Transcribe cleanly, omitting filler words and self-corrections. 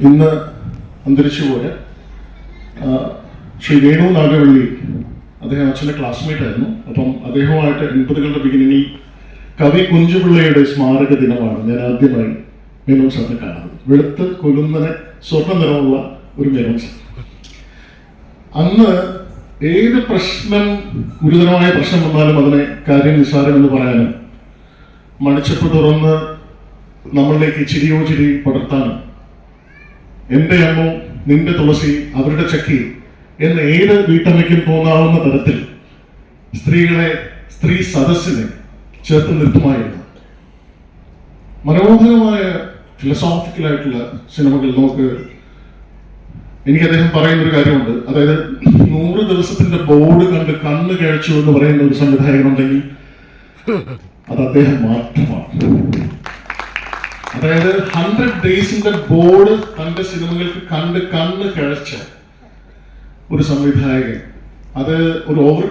ഇന്ന് അന്തരിച്ചുപോയ ശ്രീ വേണു നാഗവള്ളി, അദ്ദേഹം അച്ഛൻ്റെ ക്ലാസ്മേറ്റ് ആയിരുന്നു. അപ്പം അദ്ദേഹവുമായിട്ട് 80കളുടെ ബിഗിനിങ്ങിൽ കവി കുഞ്ചുപിള്ളയുടെ സ്മാരക ദിനമാണ് ഞാൻ ആദ്യമായി മേനോൻ സാറിനെ കാണുന്നത്. വെളുത്ത് കൊലുന്നനെ സ്വർണ്ണ നിറമുള്ള ഒരു മേനോൻ സാർ. അന്ന് ഏത് പ്രശ്നം, ഗുരുതരമായ പ്രശ്നം വന്നാലും അതിനെ കാര്യം നിസ്സാരമെന്ന് പറയാനും മണിച്ചപ്പ് തുറന്ന് നമ്മളിലേക്ക് ചിരിയോ ചിരി പടർത്താനും എൻ്റെ അമ്മോ നിന്റെ തുളസി അവരുടെ ചക്കി എന്ന് ഏത് വീട്ടമ്മയ്ക്കും തോന്നാവുന്ന തരത്തിൽ സ്ത്രീ സദസ്സിനെ ചേർത്ത് നിർത്തുമായിരുന്നു. മനോഹരമായ ഫിലോസോഫിക്കലായിട്ടുള്ള സിനിമകൾ എനിക്ക് അദ്ദേഹം പറയുന്നൊരു കാര്യമുണ്ട്. അതായത് 100 ദിവസത്തിന്റെ ബോർഡ് കണ്ട് കണ്ണ് കഴിച്ചു എന്ന് പറയുന്ന ഒരു സംവിധായകനുണ്ടെങ്കിൽ അത് അദ്ദേഹം മാത്രമാണ്. അതായത് 100 ഡേയ്സിന്റെ ബോർഡ് തന്റെ സിനിമകൾക്ക് കണ്ട് കണ്ണ് കഴിച്ച ഒരു സംവിധായകൻ. അത് ഒരു ഓവർ